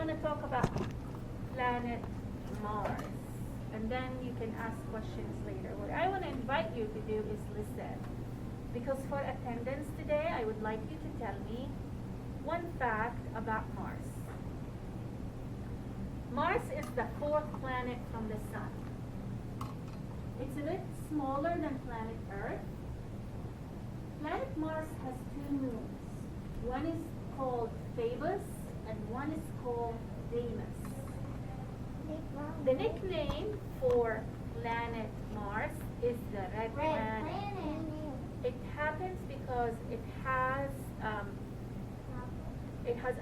want to talk about planet Mars, and then you can ask questions later. What I want to invite you to do is listen, because for attendance today, I would like you to tell me one fact about Mars. Mars is the fourth planet from the Sun. It's a bit smaller than planet Earth. Planet Mars has two moons. One is called Phoebus and one is called Deimos. The nickname for planet Mars is the red planet. It happens because it has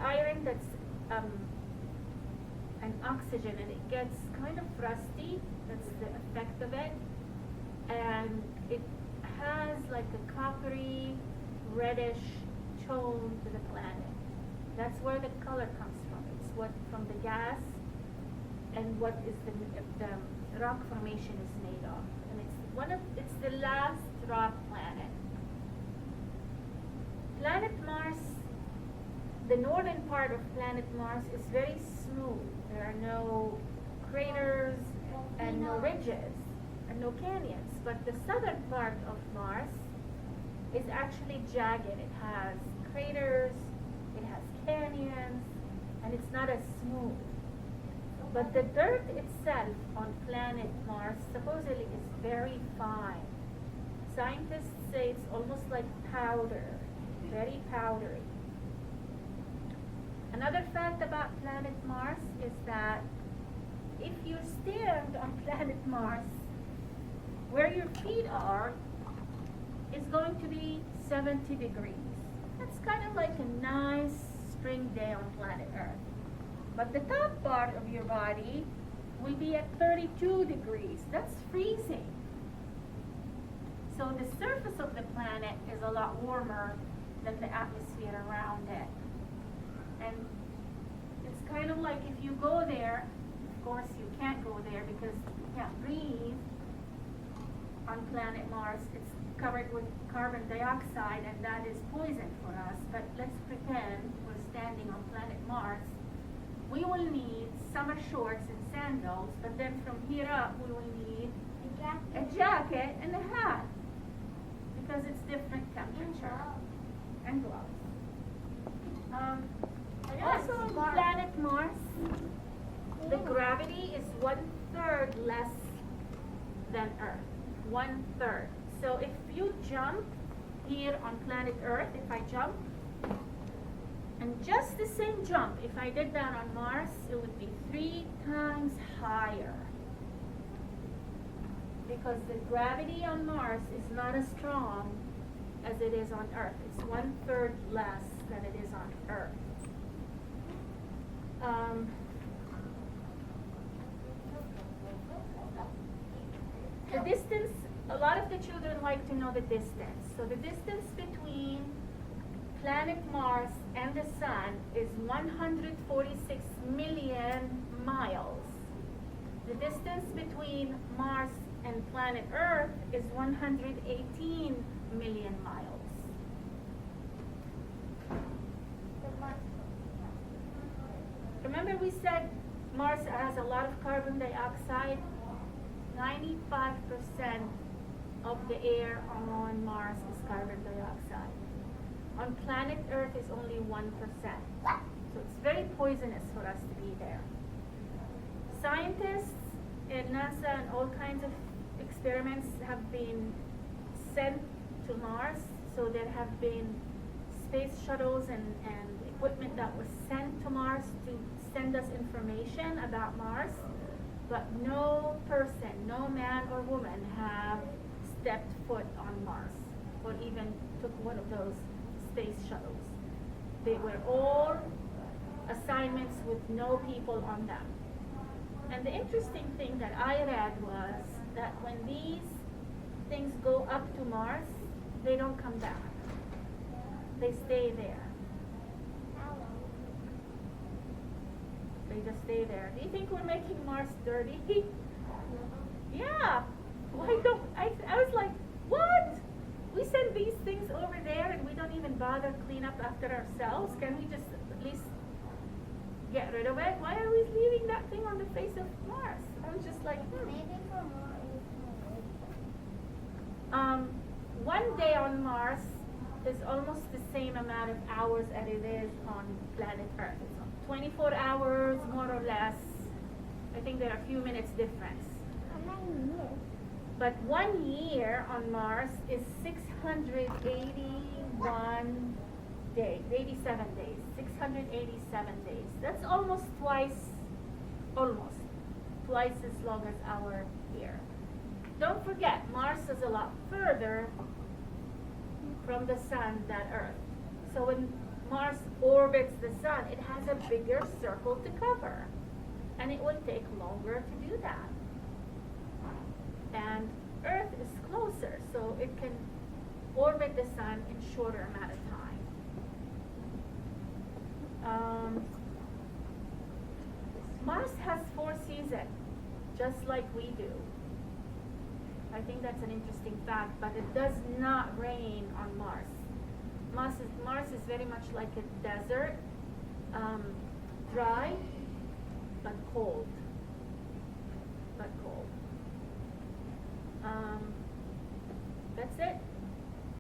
iron that's and oxygen, and it gets kind of rusty. That's the effect of it. And it has like a coppery, reddish tone to the planet. That's where the color comes from. It's what from the gas and what is the rock formation is made of. And it's the last rock planet. Planet Mars, the northern part of planet Mars is very smooth. There are no craters and no ridges and no canyons. But the southern part of Mars is actually jagged. It has craters, it has canyons, and it's not as smooth. But the dirt itself on planet Mars supposedly is very fine. Scientists say it's almost like powder, very powdery. Another fact about planet Mars is that if you stand on planet Mars, where your feet are is going to be 70 degrees. That's kind of like a nice spring day on planet Earth. But the top part of your body will be at 32 degrees. That's freezing. So the surface of the planet is a lot warmer than the atmosphere around it. And it's kind of like if you go there, of course you can't go there because you can't breathe on planet Mars. It's covered with carbon dioxide, and that is poison for us. But let's pretend we're standing on planet Mars. We will need summer shorts and sandals, but then from here up we will need a jacket and a hat because it's different temperature. And gloves. Also on planet Mars, the gravity is 1/3 less than Earth. 1/3. So if you jump here on planet Earth, if I jump, and just the same jump, if I did that on Mars, it would be 3 times higher. Because the gravity on Mars is not as strong as it is on Earth. It's 1/3 less than it is on Earth. The distance, a lot of the children like to know the distance. So the distance between planet Mars and the Sun is 146 million miles. The distance between Mars and planet Earth is 118 million miles. Remember we said Mars has a lot of carbon dioxide? 95% of the air on Mars is carbon dioxide. On planet Earth is only 1%. So it's very poisonous for us to be there. Scientists in NASA and all kinds of experiments have been sent to Mars. So there have been space shuttles and equipment that was sent to Mars to send us information about Mars. But no person, no man or woman have stepped foot on Mars or even took one of those space shuttles. They were all assignments with no people on them. And the interesting thing that I read was that when these things go up to Mars, they don't come back. They stay there. They just stay there. Do you think we're making Mars dirty? Yeah. Why don't I was like, what? We send these things over there and we don't even bother clean up after ourselves. Can we just at least get rid of why are we leaving that thing on the face of Mars? I'm just like, Maybe for more One day on Mars is almost the same amount of hours as it is on planet Earth. It's 24 hours, more or less. I think there are a few minutes difference. But 1 year on Mars is 681 days, 87 days, 687 days. That's almost twice as long as our year. Don't forget, Mars is a lot further from the sun than Earth. So when Mars orbits the sun, it has a bigger circle to cover. And it will take longer to do that. And Earth is closer, so it can orbit the sun in shorter amount of time. Mars has 4 seasons, just like we do. I think that's an interesting fact, but it does not rain on Mars. Mars is very much like a desert, dry, but cold.